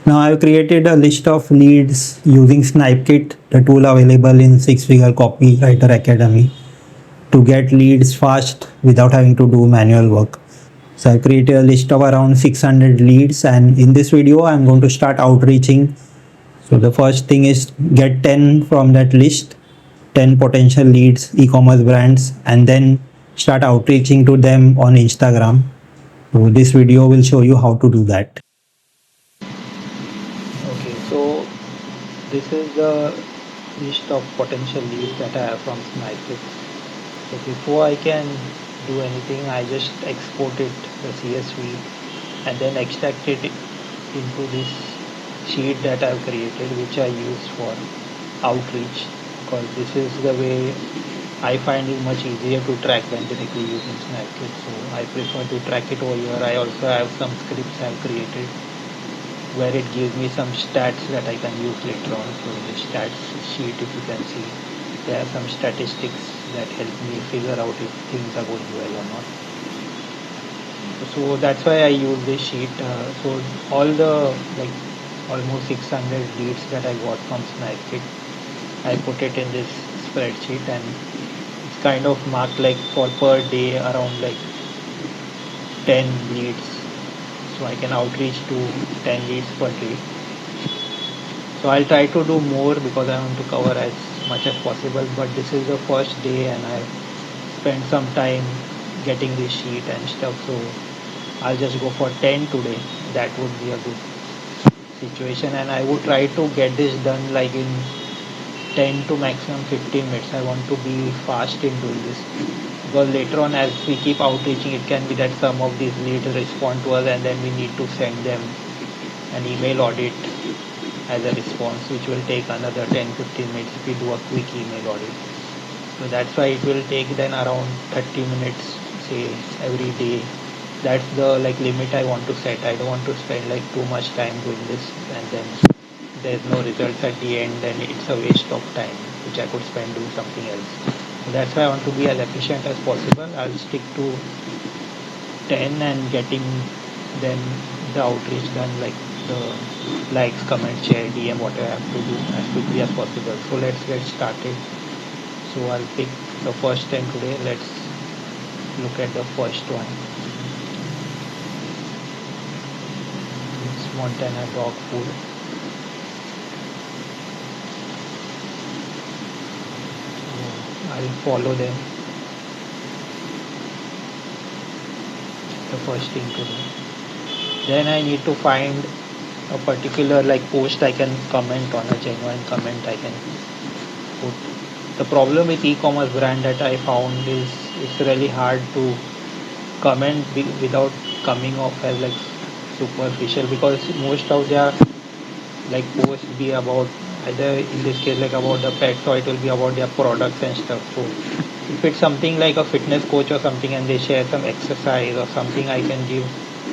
Now I've created a list of leads using Snipekit, the tool available in Six Figure Copywriter Academy, to get leads fast without having to do manual work. So I created a list of around 600 leads, and in this video I'm going to start outreaching. So the first thing is get 10 from that list, 10 potential leads, e-commerce brands, and then start outreaching to them on Instagram. So this video will show you how to do that. Okay, so this is the list of potential leads that I have from Snipekit. So before I can do anything, I just export it, the CSV, and then extract it into this sheet that I've created, which I use for outreach, because this is the way I find it much easier to track than directly using Snapchat. So I prefer to track it over here. I also have some scripts I've created where it gives me some stats that I can use later on. So in the stats sheet, if you can see, there are some statistics that help me figure out if things are going well or not. So that's why I use this sheet. So all the almost 600 leads that I got from Snapchat, I put it in this spreadsheet, and it's kind of marked like for per day around like 10 leads. So I can outreach to 10 leads per day. So I'll try to do more because I want to cover as much as possible, but this is the first day and I spent some time getting this sheet and stuff, so I'll just go for 10 today. That would be a good situation, and I would try to get this done like in 10 to maximum 15 minutes. I want to be fast in doing this, because later on as we keep outreaching, it can be that some of these leads respond to us and then we need to send them an email audit as a response, which will take another 10-15 minutes if we do a quick email audit. So that's why it will take then around 30 minutes, say, every day. That's the limit I want to set. I don't want to spend too much time doing this and then there's no results at the end, then it's a waste of time which I could spend doing something else. So that's why I want to be as efficient as possible. I'll stick to 10 and getting then the outreach done, like the likes, comment, share, DM, whatever I have to do as quickly as possible. So let's get started. So I'll pick the first 10 today. Let's look at the first one. It's Montana dog food. So I'll follow them. The first thing to do. Then I need to find a particular post I can comment on, a genuine comment I can put. The problem with e-commerce brand that I found is it's really hard to comment without coming off as superficial, because most of their posts be about either, in this case, about the pets, or it will be about their products and stuff. So if it's something like a fitness coach or something and they share some exercise or something, I can give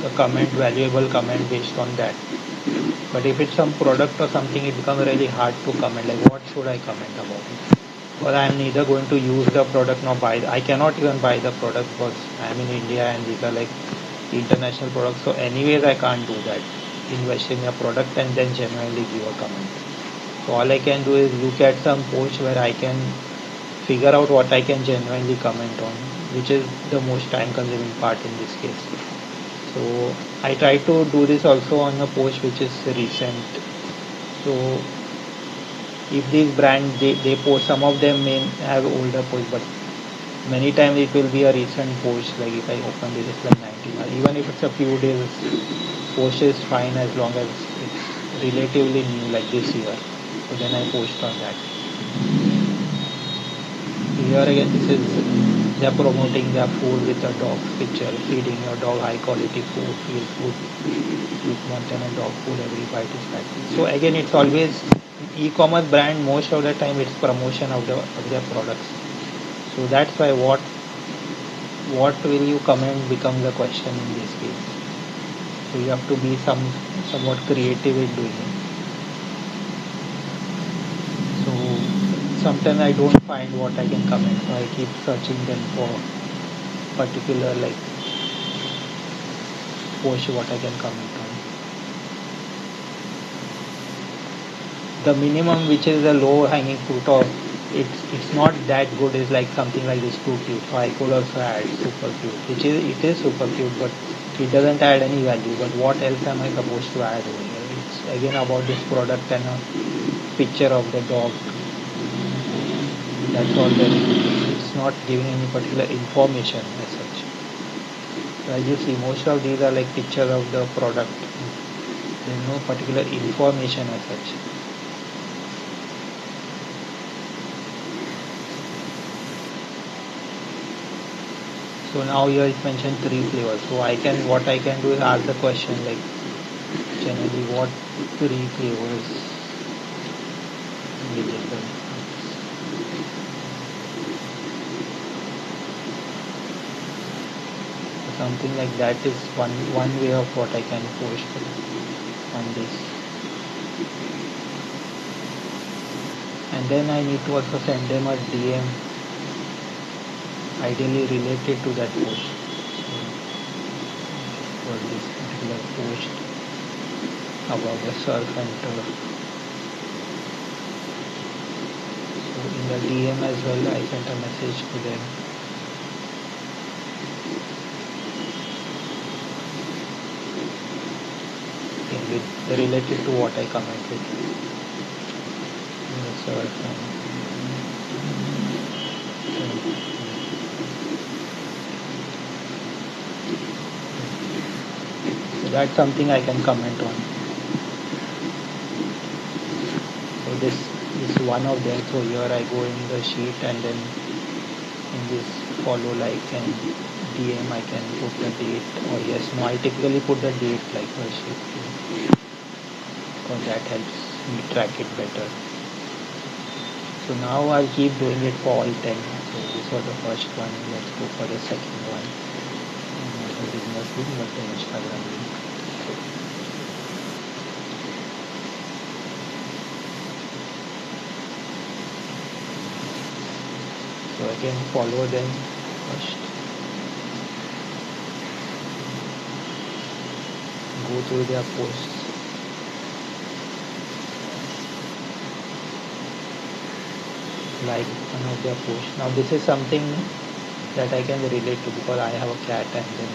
a comment, valuable comment based on that. But if it's some product or something, it becomes really hard to comment. What should I comment about it? Well, I'm neither going to use the product nor buy. I cannot even buy the product because I'm in India and these are international products. So anyways, I can't do that. Invest in a product and then genuinely give a comment. So all I can do is look at some posts where I can figure out what I can genuinely comment on, which is the most time consuming part in this case. So I try to do this also on a post which is recent. So if these brands, they post, some of them may have older posts, but many times it will be a recent post. Like if I open this, it's 19, even if it's a few days, post is fine as long as it's relatively new, like this year. So then I post on that. Here again, this is, they are promoting their food with a dog picture, feeding your dog high quality food, feel food with Montana dog food, every bite is packed. So again, it's always e-commerce brand, most of the time it's promotion of their products. So that's why what will you comment becomes the question in this case. So you have to be somewhat creative in doing it. So sometimes I don't find what I can comment, so I keep searching them for particular post what I can comment on. the minimum which is a low hanging fruit, or it's not that good, is like something like this, too cute. So I could also add super cute, which is, it is super cute, but it doesn't add any value. But what else am I supposed to add over here? It's again about this product and a picture of the dog. That's all there is. It's not giving any particular information as such. As you see, most of these are like pictures of the product. There's no particular information as such. So now here it's mentioned 3 flavors. So what I can do is ask the question like, generally what 3 flavors vegetable. Something like that is one way of what I can post on this. And then I need to also send them a DM, ideally related to that post. So for this particular post about the surf and turf. So in the DM as well, I sent a message to them. Related to what I commented. The surf and so that's something I can comment on. So this is one of them. So here I go in the sheet, and then in this follow like and DM I can put the date, or yes, no, I typically put the date like per sheet, because that helps me track it better. So now I'll keep doing it for all 10. So this was the first one. Let's go for the second one. Not the business link, but the Instagram link. So again, follow them first. Go through their posts. Like one of their posts. Now this is something that I can relate to, because I have a cat, and then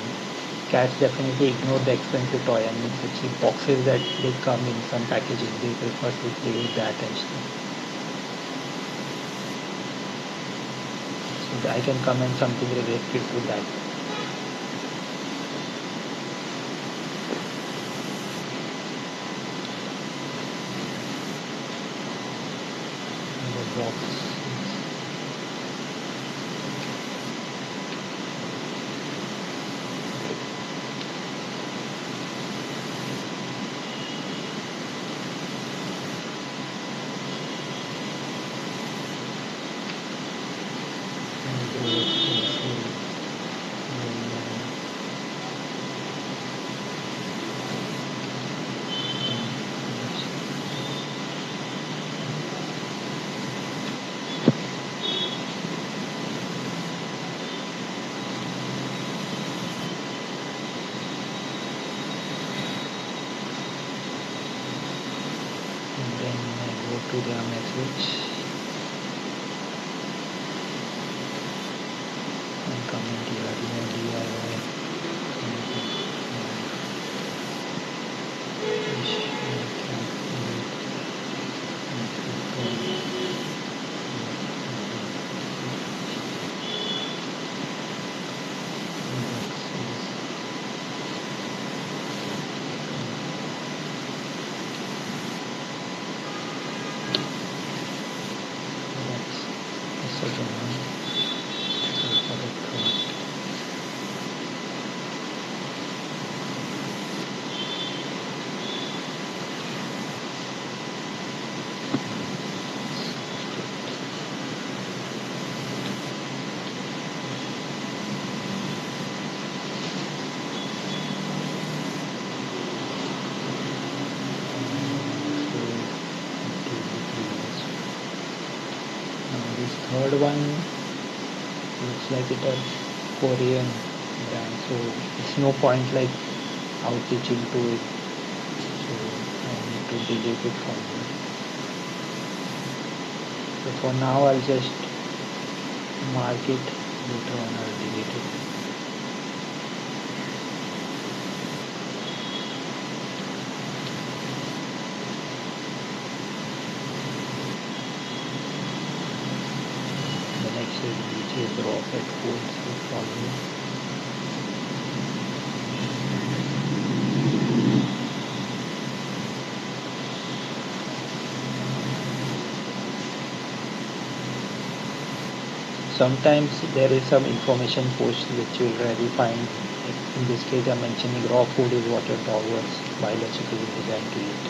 cats definitely ignore the expensive toy, and the cheap boxes that they come in some packaging, they prefer to play with that and stuff. So I can comment something related to that. The box. To their message and comment here, no DIY. Second one. So for the third. Third one looks like it a Korean brand, so it's no point like outreaching to it, so I need to delete it from here. So for now I'll just mark it, later on I'll delete it. The next is which is raw pet food, so follow. Sometimes there is some information post which you will rarely find. In this case I'm mentioning raw food is what your dog was biologically designed to eat.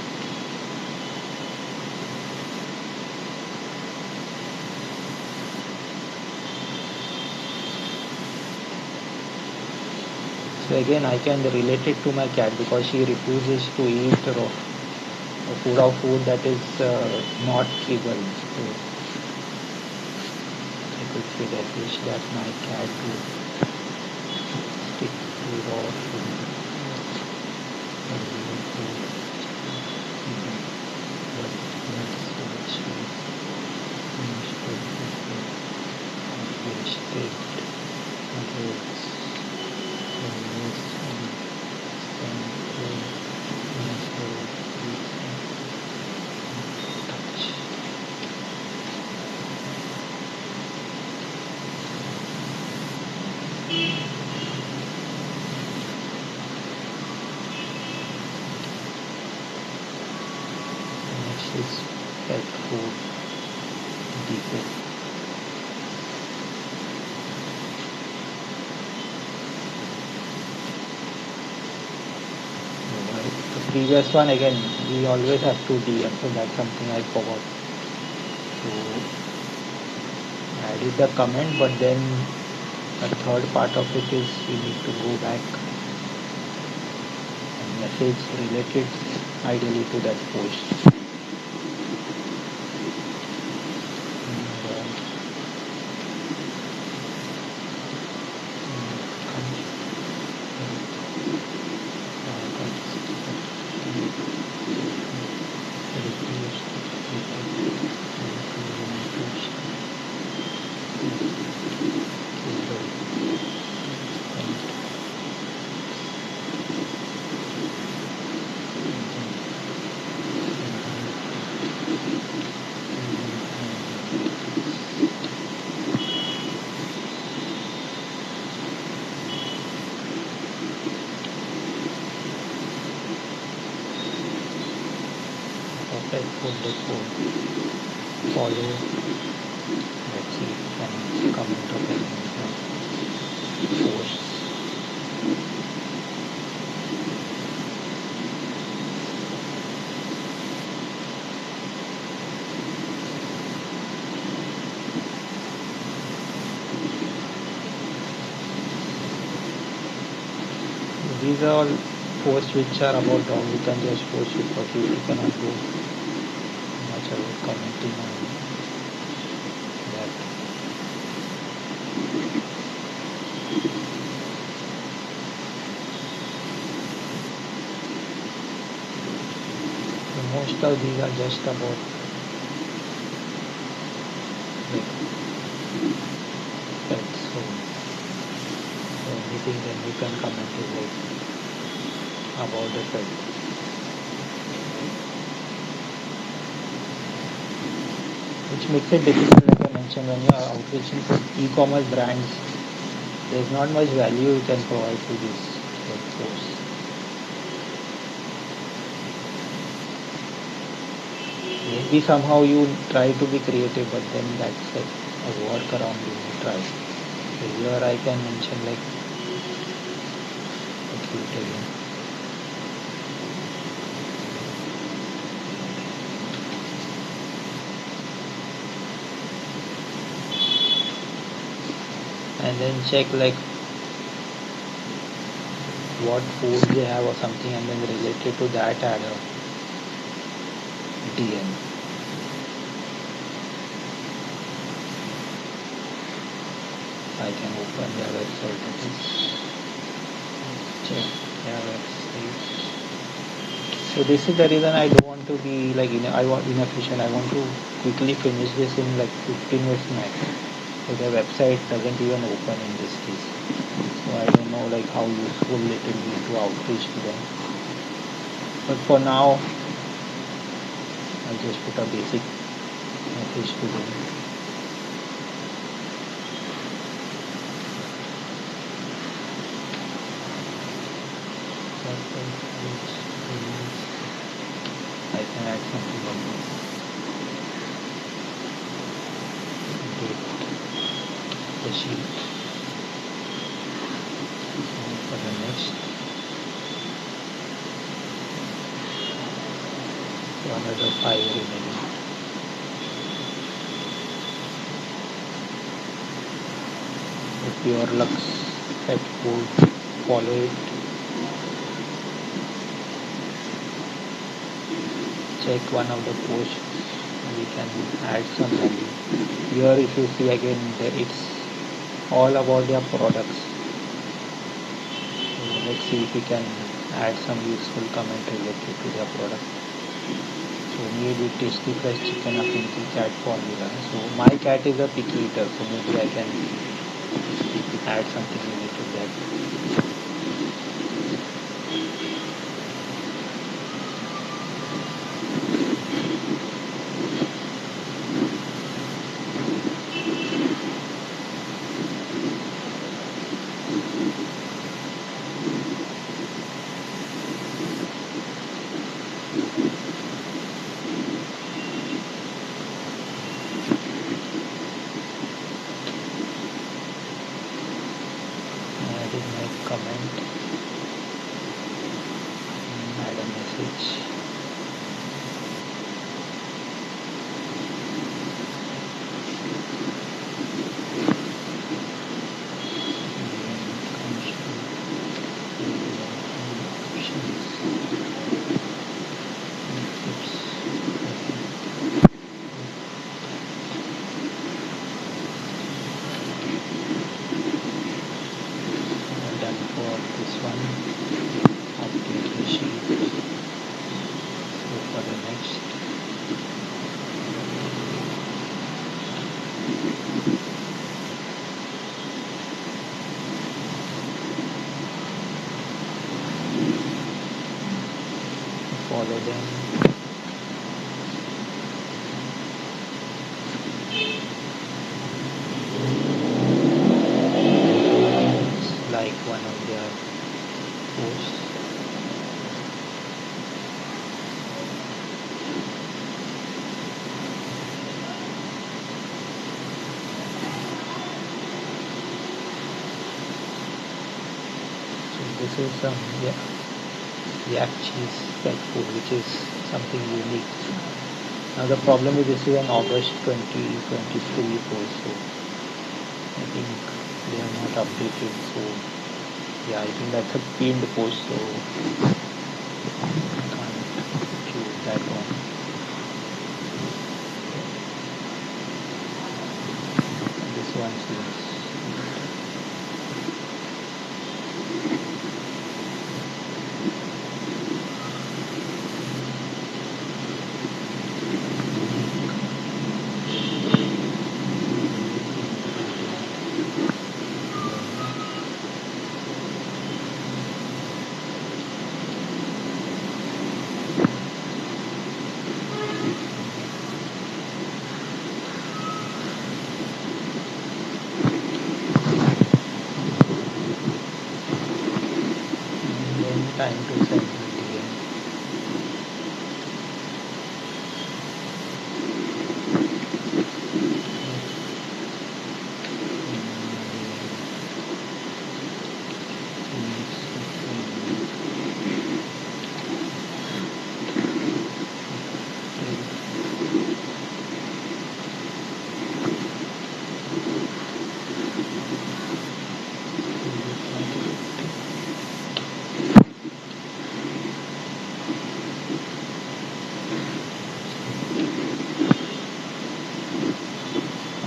So again I can relate it to my cat because she refuses to eat raw food that is not kibble. So I could say that wish that my cat would stick to raw food. Regular food. But that's what she used to prefer. Instead, others always stand for natural touch. Next is pet food defect. The previous one again we always have to DM, so that's something I forgot. So I added the comment, but then a third part of it is we need to go back and message related ideally to that post. And, pet food decor, follow, let's see, and comment of any posts. These are all posts which are about dog. You can just post it for you. You cannot do much about commenting on that. So most of these are just about like pets. So anything then you can comment is like about the pet. Which makes it difficult, like I mentioned, when you are outreaching to e-commerce brands, there's not much value you can provide to these posts. Maybe somehow you try to be creative, but then that's like a workaround you try. So here I can mention like a cute again. And then check like what food they have or something, and then related to that add a DM. I can open their website at least. Check their website. So this is the reason I don't want to be like I want inefficient. I want to quickly finish this in like 15 minutes max. So the website doesn't even open in this case. So I don't know like how useful it will be to outreach to them. But for now, I'll just put a basic message to them. I can add something like this. Date the sheet. So for the next, so another 5 remaining. If your Lux set code, follow it. Check one of the posts. We can add some value. Here, if you see again, it's all about their products. So let's see if we can add some useful comment related to their product. So need with tasty fresh chicken affinity cat formula. So my cat is a picky eater, so maybe I can add something related to that. Adding my comment, add a message. Done for this one. Update the sheet. So for the next, follow them. Like one of their posts. So this is some yak cheese pet food, which is something unique. Now the problem is this is an August 2023 post, so I think they are not updated. So yeah, I think that's a pinned post, so I can't choose that one. This one seems time to send DM.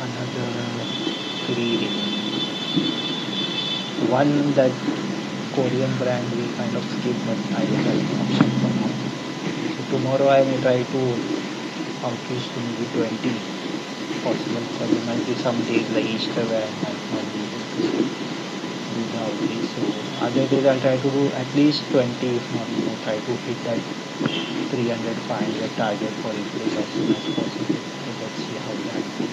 Another 3 remaining. One that Korean brand we kind of skip, but I will have an option for now. tomorrow I may try to outreach to maybe 20 possible, because there might be some days like Easter where I might not be able to do the outreach. So other days I'll try to do at least 20, if not more, try to hit that 300, 500 target for replace as soon as possible. So let's see how that goes.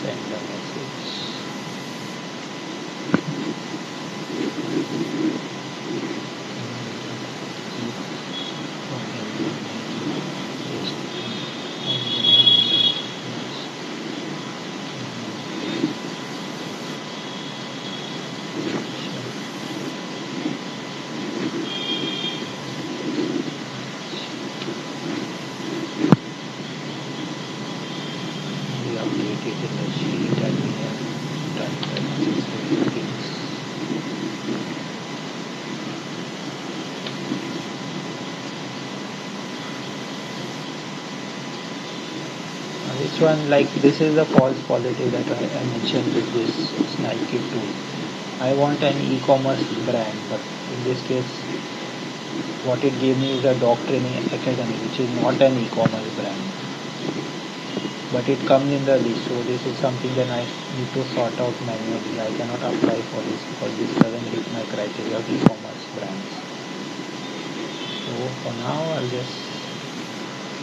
Send the message. We update it in the sheet and we have done the necessary things. This one, like, this is the false positive that I mentioned with this Snake Kit tool. I want an e-commerce brand, but in this case, what it gave me is a dog training academy, which is not an e-commerce brand, but it comes in the list. So this is something that I need to sort out manually. I cannot apply for this because this doesn't hit my criteria of e-commerce brands. So for now, I'll just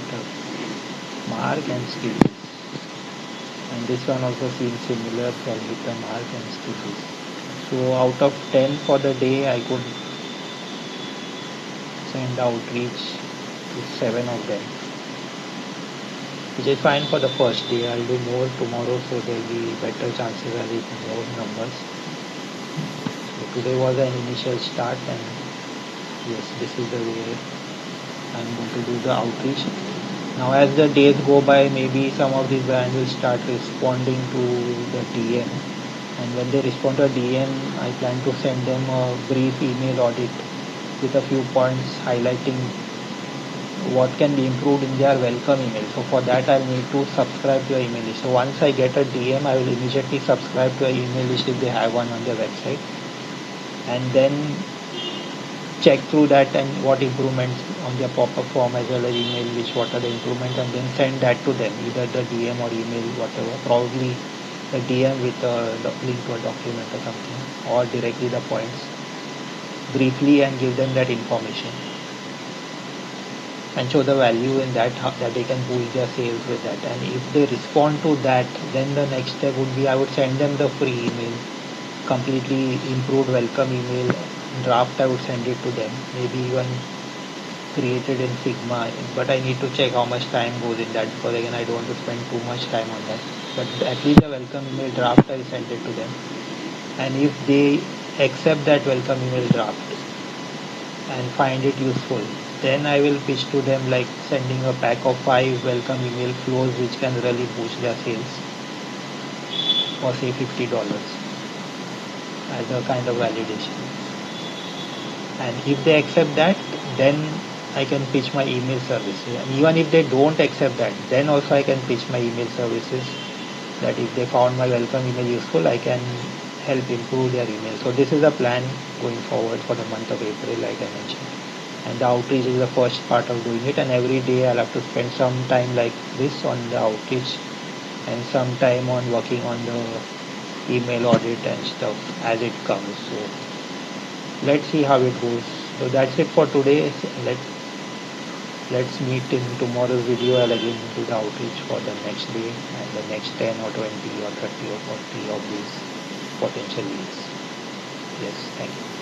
put a mark and skip this. And this one also seems similar, so I'll hit the mark and skip this. So out of 10 for the day, I could send outreach to 7 of them, which is fine for the first day. I'll do more tomorrow, so there'll be better chances I'll hit more numbers. So today was an initial start, and yes, this is the way I'm going to do the outreach. Now as the days go by, maybe some of these brands will start responding to the DM, and when they respond to a DM, I plan to send them a brief email audit with a few points highlighting what can be improved in their welcome email. So for that, I'll need to subscribe to your email list. So once I get a DM, I will immediately subscribe to your email list if they have one on their website, and then check through that and what improvements on their pop-up form as well as email, which what are the improvements, and then send that to them, either the DM or email, whatever, probably the DM with a link to a document or something, or directly the points briefly, and give them that information and show the value in that, that they can boost their sales with that. And if they respond to that, then the next step would be I would send them the free email, completely improved welcome email draft. I would send it to them, maybe even created in Figma, but I need to check how much time goes in that, because again I don't want to spend too much time on that. But at least the welcome email draft, I'll send it to them, and if they accept that welcome email draft and find it useful, then I will pitch to them like sending a pack of 5 welcome email flows which can really boost their sales for say $50 as a kind of validation. And if they accept that, then I can pitch my email services. And even if they don't accept that, then also I can pitch my email services, that if they found my welcome email useful, I can help improve their email. So this is the plan going forward for the month of April, like I mentioned. And the outreach is the first part of doing it, and every day I'll have to spend some time like this on the outreach and some time on working on the email audit and stuff as it comes. So let's see how it goes. So that's it for today. Let's meet in tomorrow's video. I'll again do the outreach for the next day and the next 10 or 20 or 30 or 40 of these potential leads. Yes, thank you.